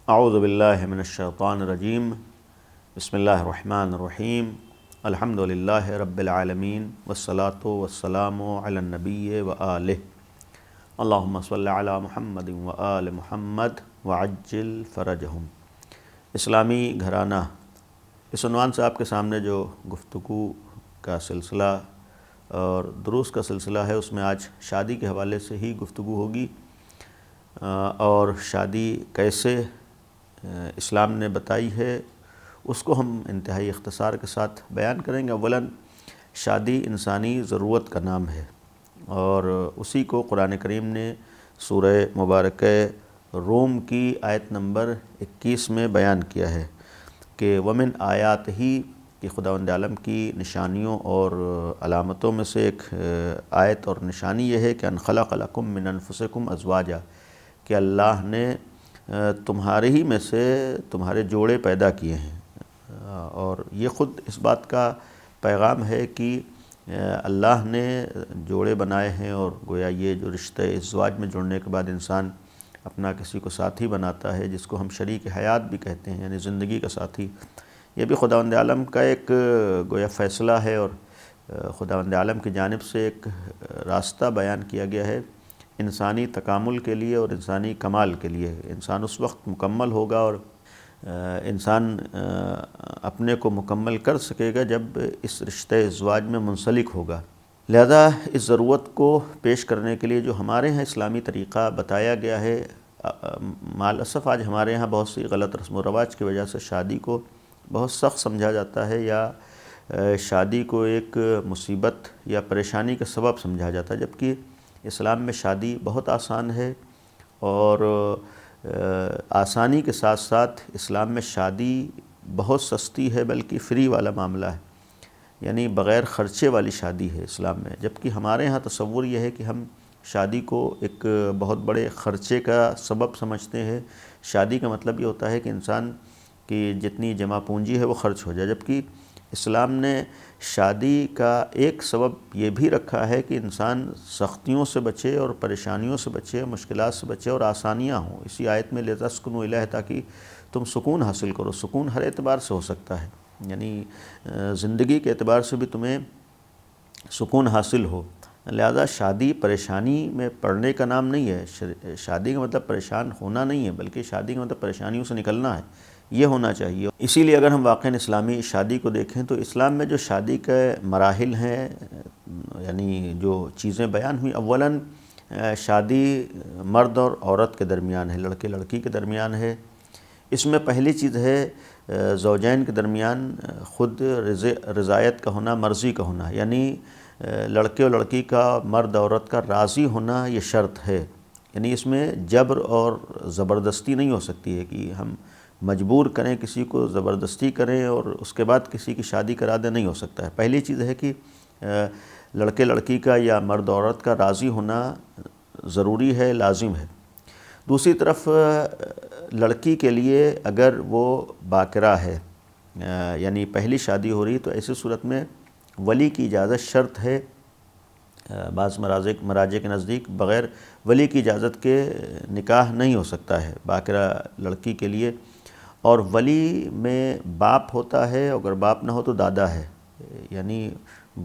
اعوذ باللہ من الشیطان الرجیم بسم اللہ الرحمن الرحیم الحمد للہ رب العالمین والصلاة والسلام علی النبی وآلہ اللہم صلی علی محمد وآل محمد وعجل فرجہم۔ اسلامی گھرانہ، اس عنوان سے آپ کے سامنے جو گفتگو کا سلسلہ اور دروس کا سلسلہ ہے، اس میں آج شادی کے حوالے سے ہی گفتگو ہوگی، اور شادی کیسے اسلام نے بتائی ہے اس کو ہم انتہائی اختصار کے ساتھ بیان کریں گے۔ اولاً شادی انسانی ضرورت کا نام ہے، اور اسی کو قرآن کریم نے سورہ مبارکہ روم کی آیت نمبر 21 میں بیان کیا ہے کہ ومن آیات ہی، کہ خداوند عالم کی نشانیوں اور علامتوں میں سے ایک آیت اور نشانی یہ ہے کہ ان خلق لکم من انفسکم ازواجا، کہ اللہ نے تمہارے ہی میں سے تمہارے جوڑے پیدا کیے ہیں، اور یہ خود اس بات کا پیغام ہے کہ اللہ نے جوڑے بنائے ہیں، اور گویا یہ جو رشتہ ازدواج میں جڑنے کے بعد انسان اپنا کسی کو ساتھی بناتا ہے، جس کو ہم شریک حیات بھی کہتے ہیں، یعنی زندگی کا ساتھی، یہ بھی خداوند عالم کا ایک گویا فیصلہ ہے، اور خداوند عالم کی جانب سے ایک راستہ بیان کیا گیا ہے انسانی تکامل کے لیے اور انسانی کمال کے لیے۔ انسان اس وقت مکمل ہوگا اور انسان اپنے کو مکمل کر سکے گا جب اس رشتہ ازدواج میں منسلک ہوگا۔ لہذا اس ضرورت کو پیش کرنے کے لیے جو ہمارے ہاں اسلامی طریقہ بتایا گیا ہے، مال اسف آج ہمارے ہاں بہت سی غلط رسم و رواج کی وجہ سے شادی کو بہت سخت سمجھا جاتا ہے، یا شادی کو ایک مصیبت یا پریشانی کا سبب سمجھا جاتا ہے، جبکہ اسلام میں شادی بہت آسان ہے، اور آسانی کے ساتھ ساتھ اسلام میں شادی بہت سستی ہے، بلکہ فری والا معاملہ ہے، یعنی بغیر خرچے والی شادی ہے اسلام میں۔ جبکہ ہمارے ہاں تصور یہ ہے کہ ہم شادی کو ایک بہت بڑے خرچے کا سبب سمجھتے ہیں۔ شادی کا مطلب یہ ہوتا ہے کہ انسان کی جتنی جمع پونجی ہے وہ خرچ ہو جائے، جبکہ اسلام نے شادی کا ایک سبب یہ بھی رکھا ہے کہ انسان سختیوں سے بچے اور پریشانیوں سے بچے، مشکلات سے بچے اور آسانیاں ہوں۔ اسی آیت میں لِتَسْكُنُوا إِلَيْهِ، تاکہ تم سکون حاصل کرو۔ سکون ہر اعتبار سے ہو سکتا ہے، یعنی زندگی کے اعتبار سے بھی تمہیں سکون حاصل ہو۔ لہذا شادی پریشانی میں پڑنے کا نام نہیں ہے، شادی کا مطلب پریشان ہونا نہیں ہے، بلکہ شادی کا مطلب پریشانیوں سے نکلنا ہے، یہ ہونا چاہیے۔ اسی لیے اگر ہم واقعاً اسلامی شادی کو دیکھیں تو اسلام میں جو شادی کے مراحل ہیں، یعنی جو چیزیں بیان ہوئی، اولاً شادی مرد اور عورت کے درمیان ہے، لڑکے لڑکی کے درمیان ہے۔ اس میں پہلی چیز ہے زوجین کے درمیان خود رضایت کا ہونا، مرضی کا ہونا، یعنی لڑکے اور لڑکی کا، مرد عورت کا راضی ہونا یہ شرط ہے، یعنی اس میں جبر اور زبردستی نہیں ہو سکتی ہے کہ ہم مجبور کریں کسی کو، زبردستی کریں اور اس کے بعد کسی کی شادی کرا دیں، نہیں ہو سکتا ہے۔ پہلی چیز ہے کہ لڑکے لڑکی کا یا مرد عورت کا راضی ہونا ضروری ہے، لازم ہے۔ دوسری طرف لڑکی کے لیے اگر وہ باکرہ ہے، یعنی پہلی شادی ہو رہی، تو ایسی صورت میں ولی کی اجازت شرط ہے۔ بعض مراجع کے نزدیک بغیر ولی کی اجازت کے نکاح نہیں ہو سکتا ہے باکرہ لڑکی کے لیے، اور ولی میں باپ ہوتا ہے، اگر باپ نہ ہو تو دادا ہے، یعنی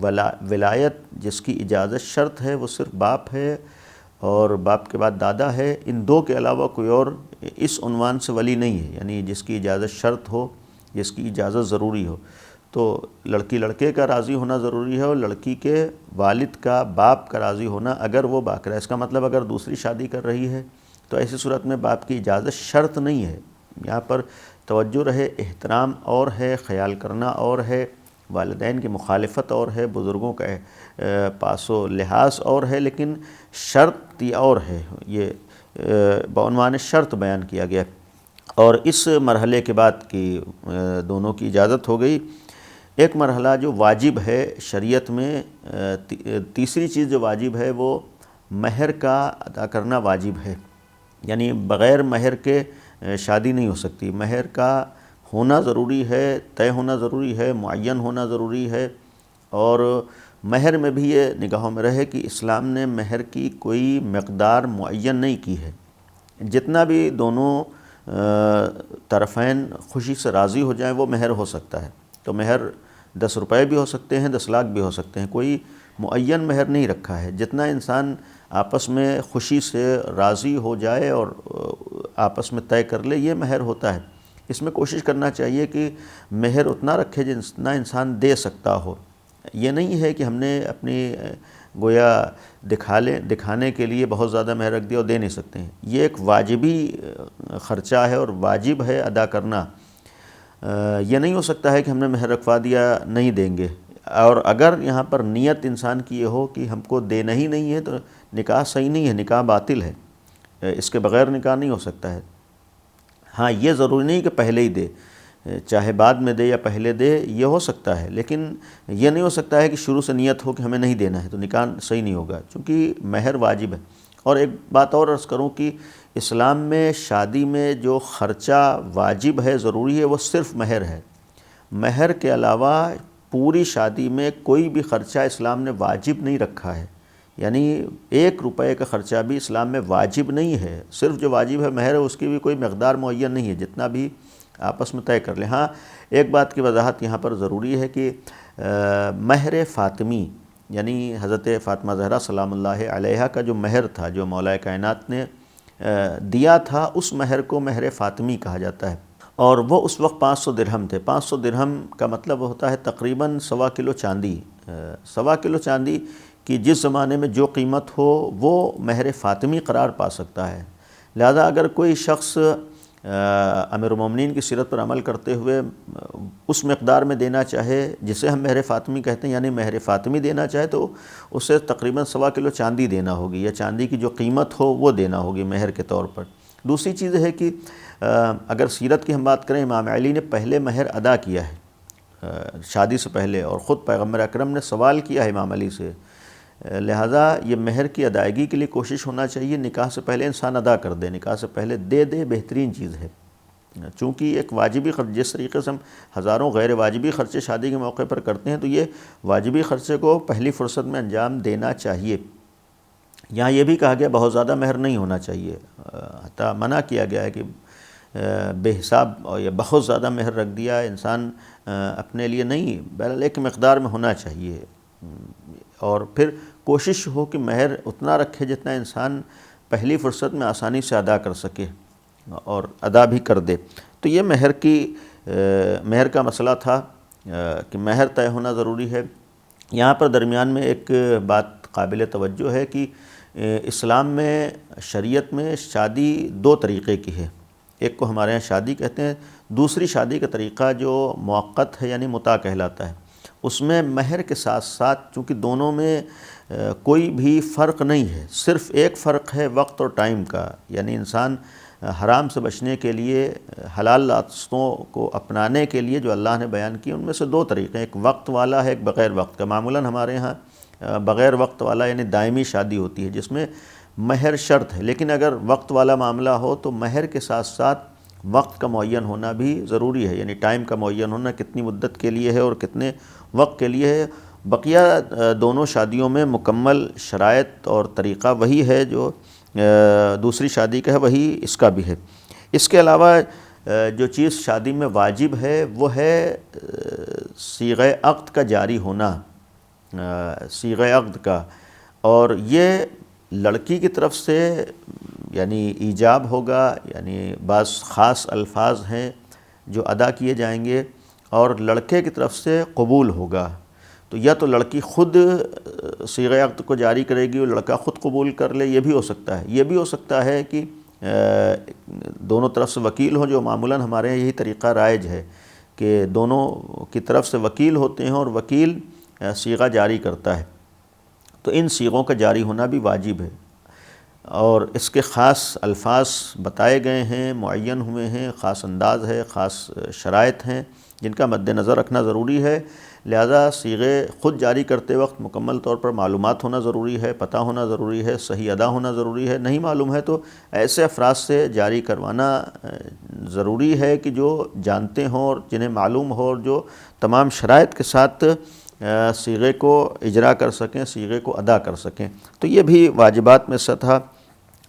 ولایت جس کی اجازت شرط ہے وہ صرف باپ ہے، اور باپ کے بعد دادا ہے۔ ان دو کے علاوہ کوئی اور اس عنوان سے ولی نہیں ہے، یعنی جس کی اجازت شرط ہو، جس کی اجازت ضروری ہو۔ تو لڑکی لڑکے کا راضی ہونا ضروری ہے، اور لڑکی کے والد کا، باپ کا راضی ہونا اگر وہ باکرہ ہے۔ اس کا مطلب اگر دوسری شادی کر رہی ہے تو ایسی صورت میں باپ کی اجازت شرط نہیں ہے۔ یہاں پر توجہ رہے، احترام اور ہے، خیال کرنا اور ہے، والدین کی مخالفت اور ہے، بزرگوں کا پاس و لحاظ اور ہے، لیکن شرط یہ اور ہے، یہ بعنوان شرط بیان کیا گیا۔ اور اس مرحلے کے بعد کی دونوں کی اجازت ہو گئی، ایک مرحلہ جو واجب ہے شریعت میں، تیسری چیز جو واجب ہے وہ مہر کا ادا کرنا واجب ہے، یعنی بغیر مہر کے شادی نہیں ہو سکتی۔ مہر کا ہونا ضروری ہے، طے ہونا ضروری ہے، معین ہونا ضروری ہے، اور مہر میں بھی یہ نگاہوں میں رہے کہ اسلام نے مہر کی کوئی مقدار معین نہیں کی ہے۔ جتنا بھی دونوں طرفین خوشی سے راضی ہو جائیں وہ مہر ہو سکتا ہے۔ تو مہر 10 روپے بھی ہو سکتے ہیں، 10 لاکھ بھی ہو سکتے ہیں، کوئی معین مہر نہیں رکھا ہے۔ جتنا انسان آپس میں خوشی سے راضی ہو جائے اور آپس میں طے کر لے یہ مہر ہوتا ہے۔ اس میں کوشش کرنا چاہیے کہ مہر اتنا رکھے جتنا انسان دے سکتا ہو۔ یہ نہیں ہے کہ ہم نے اپنی گویا دکھانے کے لیے بہت زیادہ مہر رکھ دیا اور دے نہیں سکتے ہیں۔ یہ ایک واجبی خرچہ ہے اور واجب ہے ادا کرنا۔ یہ نہیں ہو سکتا ہے کہ ہم نے مہر رکھوا دیا نہیں دیں گے، اور اگر یہاں پر نیت انسان کی یہ ہو کہ ہم کو دینا ہی نہیں ہے تو نکاح صحیح نہیں ہے، نکاح باطل ہے، اس کے بغیر نکاح نہیں ہو سکتا ہے۔ ہاں یہ ضروری نہیں کہ پہلے ہی دے، چاہے بعد میں دے یا پہلے دے، یہ ہو سکتا ہے، لیکن یہ نہیں ہو سکتا ہے کہ شروع سے نیت ہو کہ ہمیں نہیں دینا ہے تو نکاح صحیح نہیں ہوگا، چونکہ مہر واجب ہے۔ اور ایک بات اور عرض کروں کہ اسلام میں شادی میں جو خرچہ واجب ہے، ضروری ہے، وہ صرف مہر ہے۔ مہر کے علاوہ پوری شادی میں کوئی بھی خرچہ اسلام نے واجب نہیں رکھا ہے، یعنی 1 روپے کا خرچہ بھی اسلام میں واجب نہیں ہے۔ صرف جو واجب ہے مہر ہے، اس کی بھی کوئی مقدار معین نہیں ہے، جتنا بھی آپس میں طے کر لیں۔ ہاں ایک بات کی وضاحت یہاں پر ضروری ہے کہ مہر فاطمی یعنی حضرت فاطمہ زہرا سلام اللہ علیہا کا جو مہر تھا، جو مولا کائنات نے دیا تھا، اس مہر کو مہر فاطمی کہا جاتا ہے، اور وہ اس وقت 500 درہم تھے۔ 500 درہم کا مطلب ہوتا ہے تقریباً 1.25 کلو چاندی۔ 1.25 کلو چاندی کی جس زمانے میں جو قیمت ہو وہ مہر فاطمی قرار پا سکتا ہے۔ لہذا اگر کوئی شخص امیر المومنین کی سیرت پر عمل کرتے ہوئے اس مقدار میں دینا چاہے جسے ہم مہر فاطمی کہتے ہیں، یعنی مہر فاطمی دینا چاہے، تو اسے تقریباً 1.25 کلو چاندی دینا ہوگی، یا چاندی کی جو قیمت ہو وہ دینا ہوگی مہر کے طور پر۔ دوسری چیز ہے کہ اگر سیرت کی ہم بات کریں، امام علی نے پہلے مہر ادا کیا ہے شادی سے پہلے، اور خود پیغمبر اکرم نے سوال کیا ہے امام علی سے، لہٰذا یہ مہر کی ادائیگی کے لیے کوشش ہونا چاہیے نکاح سے پہلے انسان ادا کر دے، نکاح سے پہلے دے بہترین چیز ہے، چونکہ ایک واجبی خرچ جس طریقے سے ہم ہزاروں غیر واجبی خرچے شادی کے موقع پر کرتے ہیں، تو یہ واجبی خرچے کو پہلی فرصت میں انجام دینا چاہیے۔ یہاں یہ بھی کہا گیا بہت زیادہ مہر نہیں ہونا چاہیے، حتیٰ منع کیا گیا ہے کہ بے حساب یا بہت زیادہ مہر رکھ دیا انسان اپنے لیے نہیں، بہرحال ایک مقدار میں ہونا چاہیے، اور پھر کوشش ہو کہ مہر اتنا رکھے جتنا انسان پہلی فرصت میں آسانی سے ادا کر سکے اور ادا بھی کر دے۔ تو یہ مہر کا مسئلہ تھا کہ مہر طے ہونا ضروری ہے۔ یہاں پر درمیان میں ایک بات قابل توجہ ہے کہ اسلام میں شریعت میں شادی 2 طریقے کی ہے۔ ایک کو ہمارے ہاں شادی کہتے ہیں، دوسری شادی کا طریقہ جو موقت ہے یعنی متاع کہلاتا ہے، اس میں مہر کے ساتھ ساتھ چونکہ دونوں میں کوئی بھی فرق نہیں ہے، صرف ایک فرق ہے وقت اور ٹائم کا، یعنی انسان حرام سے بچنے کے لیے حلال راستوں کو اپنانے کے لیے جو اللہ نے بیان کی ان میں سے 2 طریقے ہیں، ایک وقت والا ہے، ایک بغیر وقت کا۔ معمولاً ہمارے ہاں بغیر وقت والا یعنی دائمی شادی ہوتی ہے جس میں مہر شرط ہے، لیکن اگر وقت والا معاملہ ہو تو مہر کے ساتھ ساتھ وقت کا معین ہونا بھی ضروری ہے، یعنی ٹائم کا معین ہونا کتنی مدت کے لیے ہے اور کتنے وقت کے لیے ہے۔ بقیہ دونوں شادیوں میں مکمل شرائط اور طریقہ وہی ہے جو دوسری شادی کا ہے، وہی اس کا بھی ہے۔ اس کے علاوہ جو چیز شادی میں واجب ہے وہ ہے صیغہ عقد کا جاری ہونا، صیغہ عقد کا، اور یہ لڑکی کی طرف سے یعنی ایجاب ہوگا، یعنی بعض خاص الفاظ ہیں جو ادا کیے جائیں گے، اور لڑکے کی طرف سے قبول ہوگا۔ تو یا تو لڑکی خود صیغہ عقد کو جاری کرے گی اور لڑکا خود قبول کر لے، یہ بھی ہو سکتا ہے۔ یہ بھی ہو سکتا ہے کہ دونوں طرف سے وکیل ہوں، جو معمولاً ہمارے یہاں یہی طریقہ رائج ہے کہ دونوں کی طرف سے وکیل ہوتے ہیں اور وکیل صیغہ جاری کرتا ہے، تو ان صیغوں کا جاری ہونا بھی واجب ہے، اور اس کے خاص الفاظ بتائے گئے ہیں، معین ہوئے ہیں، خاص انداز ہے، خاص شرائط ہیں جن کا مد نظر رکھنا ضروری ہے۔ لہذا صیغے خود جاری کرتے وقت مکمل طور پر معلومات ہونا ضروری ہے، پتہ ہونا ضروری ہے، صحیح ادا ہونا ضروری ہے۔ نہیں معلوم ہے تو ایسے افراد سے جاری کروانا ضروری ہے کہ جو جانتے ہوں اور جنہیں معلوم ہو، اور جو تمام شرائط کے ساتھ صیغے کو اجرا کر سکیں، صیغے کو ادا کر سکیں۔ تو یہ بھی واجبات میں سے تھا۔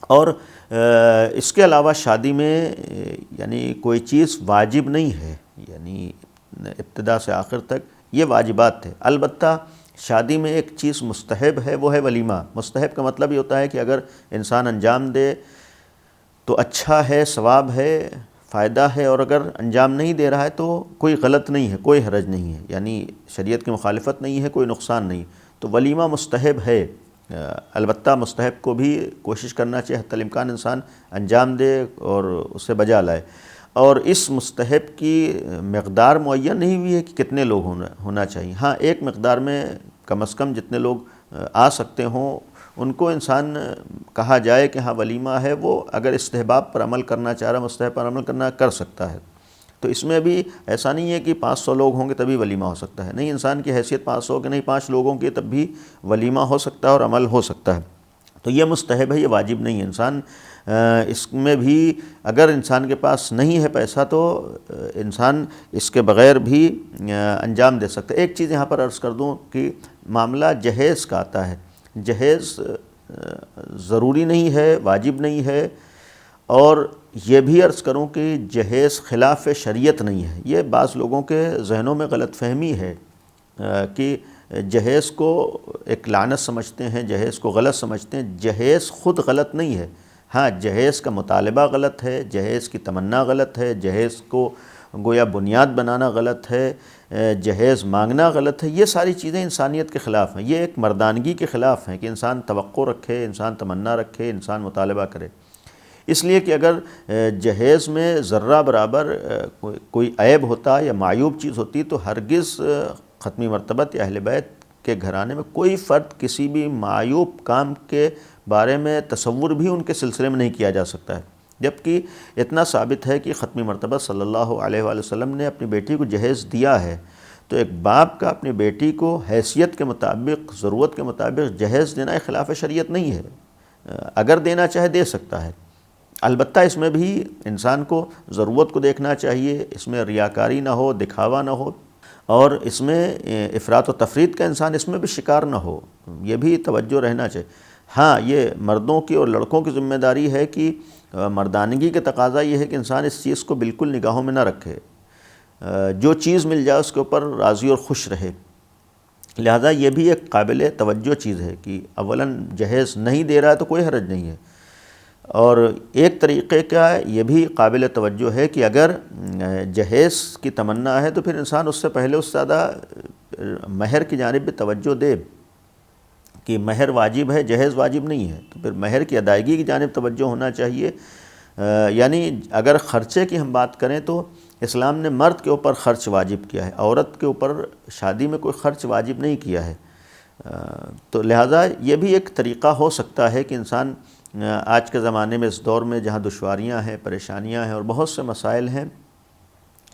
اور اس کے علاوہ شادی میں یعنی کوئی چیز واجب نہیں ہے، یعنی ابتدا سے آخر تک یہ واجبات تھے۔ البتہ شادی میں ایک چیز مستحب ہے، وہ ہے ولیمہ۔ مستحب کا مطلب یہ ہوتا ہے کہ اگر انسان انجام دے تو اچھا ہے، ثواب ہے، فائدہ ہے، اور اگر انجام نہیں دے رہا ہے تو کوئی غلط نہیں ہے، کوئی حرج نہیں ہے، یعنی شریعت کی مخالفت نہیں ہے، کوئی نقصان نہیں۔ تو ولیمہ مستحب ہے، البتہ مستحب کو بھی کوشش کرنا چاہیے حتی الامکان انسان انجام دے اور اس سے بجا لائے۔ اور اس مستحب کی مقدار معین نہیں ہوئی ہے کہ کتنے لوگ ہونا چاہیے۔ ہاں ایک مقدار میں کم از کم جتنے لوگ آ سکتے ہوں ان کو انسان کہا جائے کہ ہاں ولیمہ ہے، وہ اگر استحباب پر عمل کرنا چاہ رہا، مستحب پر عمل کرنا کر سکتا ہے۔ تو اس میں بھی ایسا نہیں ہے کہ 500 لوگ ہوں گے تبھی ولیمہ ہو سکتا ہے، نہیں، انسان کی حیثیت 500 کے نہیں 5 لوگوں کی تب بھی ولیمہ ہو سکتا ہے اور عمل ہو سکتا ہے۔ تو یہ مستحب ہے، یہ واجب نہیں ہے۔ انسان اس میں بھی اگر انسان کے پاس نہیں ہے پیسہ تو انسان اس کے بغیر بھی انجام دے سکتا ہے۔ ایک چیز یہاں پر عرض کر دوں کہ معاملہ جہیز کا آتا ہے۔ جہیز ضروری نہیں ہے، واجب نہیں ہے، اور یہ بھی عرض کروں کہ جہیز خلاف شریعت نہیں ہے۔ یہ بعض لوگوں کے ذہنوں میں غلط فہمی ہے کہ جہیز کو ایک لعنت سمجھتے ہیں، جہیز کو غلط سمجھتے ہیں۔ جہیز خود غلط نہیں ہے، ہاں جہیز کا مطالبہ غلط ہے، جہیز کی تمنا غلط ہے، جہیز کو گویا بنیاد بنانا غلط ہے، جہیز مانگنا غلط ہے۔ یہ ساری چیزیں انسانیت کے خلاف ہیں، یہ ایک مردانگی کے خلاف ہیں کہ انسان توقع رکھے، انسان تمنا رکھے، انسان مطالبہ کرے۔ اس لیے کہ اگر جہیز میں ذرہ برابر کوئی عیب ہوتا یا معیوب چیز ہوتی تو ہرگز ختمی مرتبت یا اہل بیت کے گھرانے میں کوئی فرد کسی بھی معیوب کام کے بارے میں تصور بھی ان کے سلسلے میں نہیں کیا جا سکتا ہے۔ جبکہ اتنا ثابت ہے کہ ختمی مرتبہ صلی اللہ علیہ وآلہ وسلم نے اپنی بیٹی کو جہیز دیا ہے، تو ایک باپ کا اپنی بیٹی کو حیثیت کے مطابق، ضرورت کے مطابق جہیز دینا خلاف شریعت نہیں ہے۔ اگر دینا چاہے دے سکتا ہے، البتہ اس میں بھی انسان کو ضرورت کو دیکھنا چاہیے، اس میں ریاکاری نہ ہو، دکھاوا نہ ہو، اور اس میں افراط و تفریط کا انسان اس میں بھی شکار نہ ہو، یہ بھی توجہ رہنا چاہیے۔ ہاں یہ مردوں کی اور لڑکوں کی ذمہ داری ہے کہ مردانگی کے تقاضا یہ ہے کہ انسان اس چیز کو بالکل نگاہوں میں نہ رکھے، جو چیز مل جائے اس کے اوپر راضی اور خوش رہے۔ لہذا یہ بھی ایک قابل توجہ چیز ہے کہ اولاً جہیز نہیں دے رہا ہے تو کوئی حرج نہیں ہے، اور ایک طریقے کا یہ بھی قابل توجہ ہے کہ اگر جہیز کی تمنا ہے تو پھر انسان اس سے پہلے اس سے زیادہ مہر کی جانب بھی توجہ دے کہ مہر واجب ہے، جہیز واجب نہیں ہے، تو پھر مہر کی ادائیگی کی جانب توجہ ہونا چاہیے۔ یعنی اگر خرچے کی ہم بات کریں تو اسلام نے مرد کے اوپر خرچ واجب کیا ہے، عورت کے اوپر شادی میں کوئی خرچ واجب نہیں کیا ہے۔ تو لہٰذا یہ بھی ایک طریقہ ہو سکتا ہے کہ انسان آج کے زمانے میں، اس دور میں جہاں دشواریاں ہیں، پریشانیاں ہیں اور بہت سے مسائل ہیں،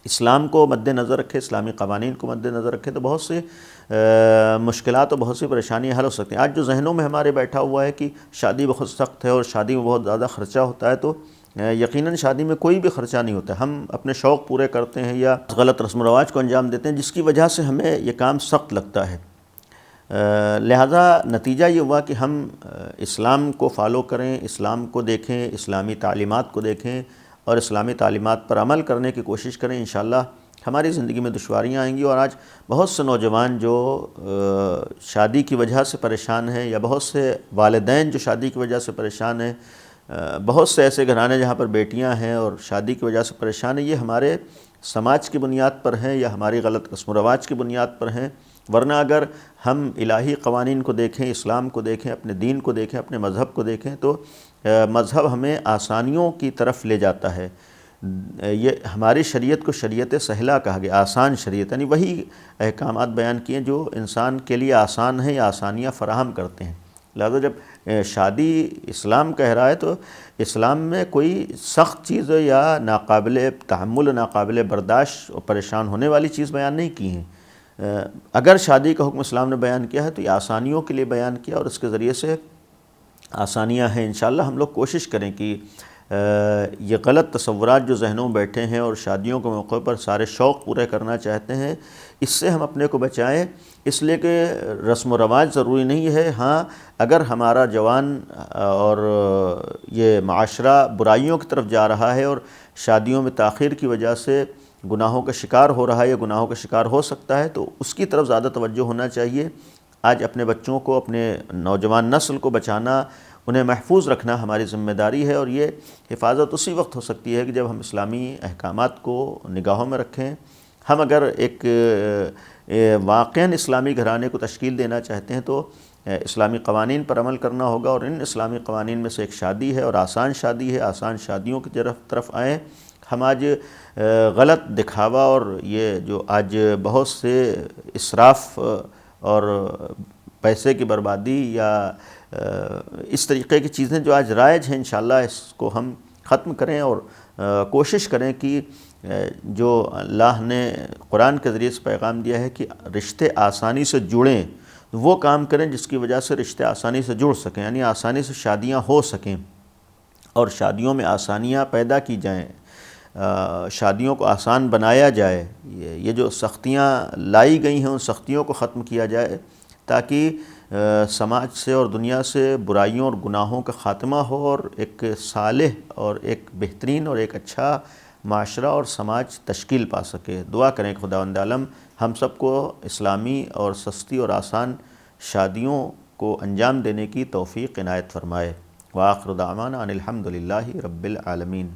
اسلام کو مد نظر رکھے، اسلامی قوانین کو مد نظر رکھے تو بہت سی مشکلات اور بہت سی پریشانیاں حل ہو سکتی ہیں۔ آج جو ذہنوں میں ہمارے بیٹھا ہوا ہے کہ شادی بہت سخت ہے اور شادی میں بہت زیادہ خرچہ ہوتا ہے، تو یقیناً شادی میں کوئی بھی خرچہ نہیں ہوتا ہے۔ ہم اپنے شوق پورے کرتے ہیں یا غلط رسم و رواج کو انجام دیتے ہیں جس کی وجہ سے ہمیں یہ کام سخت لگتا ہے۔ لہذا نتیجہ یہ ہوا کہ ہم اسلام کو فالو کریں، اسلام کو دیکھیں، اسلامی تعلیمات کو دیکھیں اور اسلامی تعلیمات پر عمل کرنے کی کوشش کریں۔ انشاءاللہ ہماری زندگی میں دشواریاں آئیں گی، اور آج بہت سے نوجوان جو شادی کی وجہ سے پریشان ہیں، یا بہت سے والدین جو شادی کی وجہ سے پریشان ہیں، بہت سے ایسے گھرانے جہاں پر بیٹیاں ہیں اور شادی کی وجہ سے پریشان ہیں، یہ ہمارے سماج کی بنیاد پر ہیں یا ہماری غلط رسم و رواج کی بنیاد پر ہیں۔ ورنہ اگر ہم الہی قوانین کو دیکھیں، اسلام کو دیکھیں، اپنے دین کو دیکھیں، اپنے مذہب کو دیکھیں، تو مذہب ہمیں آسانیوں کی طرف لے جاتا ہے۔ یہ ہماری شریعت کو شریعت سہلہ کہا گیا، آسان شریعت، یعنی وہی احکامات بیان کیے جو انسان کے لیے آسان ہیں یا آسانیاں فراہم کرتے ہیں۔ لہذا جب شادی اسلام کہہ رہا ہے تو اسلام میں کوئی سخت چیز یا ناقابل تحمل، ناقابل برداشت اور پریشان ہونے والی چیز بیان نہیں کی ہیں۔ اگر شادی کا حکم اسلام نے بیان کیا ہے تو یہ آسانیوں کے لیے بیان کیا، اور اس کے ذریعے سے آسانیاں ہیں۔ انشاءاللہ ہم لوگ کوشش کریں کہ یہ غلط تصورات جو ذہنوں میں بیٹھے ہیں اور شادیوں کے موقع پر سارے شوق پورے کرنا چاہتے ہیں، اس سے ہم اپنے کو بچائیں۔ اس لیے کہ رسم و رواج ضروری نہیں ہے، ہاں اگر ہمارا جوان اور یہ معاشرہ برائیوں کی طرف جا رہا ہے اور شادیوں میں تاخیر کی وجہ سے گناہوں کا شکار ہو رہا ہے یا گناہوں کا شکار ہو سکتا ہے، تو اس کی طرف زیادہ توجہ ہونا چاہیے۔ آج اپنے بچوں کو، اپنے نوجوان نسل کو بچانا، انہیں محفوظ رکھنا ہماری ذمہ داری ہے، اور یہ حفاظت اسی وقت ہو سکتی ہے کہ جب ہم اسلامی احکامات کو نگاہوں میں رکھیں۔ ہم اگر ایک واقعاً اسلامی گھرانے کو تشکیل دینا چاہتے ہیں تو اسلامی قوانین پر عمل کرنا ہوگا، اور ان اسلامی قوانین میں سے ایک شادی ہے، اور آسان شادی ہے۔ آسان شادیوں کی طرف آئیں۔ ہم آج غلط دکھاوا اور یہ جو آج بہت سے اسراف اور پیسے کی بربادی یا اس طریقے کی چیزیں جو آج رائج ہیں، انشاءاللہ اس کو ہم ختم کریں، اور کوشش کریں کہ جو اللہ نے قرآن کے ذریعے سے پیغام دیا ہے کہ رشتے آسانی سے جڑیں، وہ کام کریں جس کی وجہ سے رشتے آسانی سے جڑ سکیں، یعنی آسانی سے شادیاں ہو سکیں، اور شادیوں میں آسانیاں پیدا کی جائیں، شادیوں کو آسان بنایا جائے۔ یہ جو سختیاں لائی گئی ہیں ان سختیوں کو ختم کیا جائے، تاکہ سماج سے اور دنیا سے برائیوں اور گناہوں کا خاتمہ ہو، اور ایک صالح اور ایک بہترین اور ایک اچھا معاشرہ اور سماج تشکیل پا سکے۔ دعا کریں خداوند عالم ہم سب کو اسلامی اور سستی اور آسان شادیوں کو انجام دینے کی توفیق عنایت فرمائے۔ وآخر دعوانا ان الحمد للہ رب العالمین۔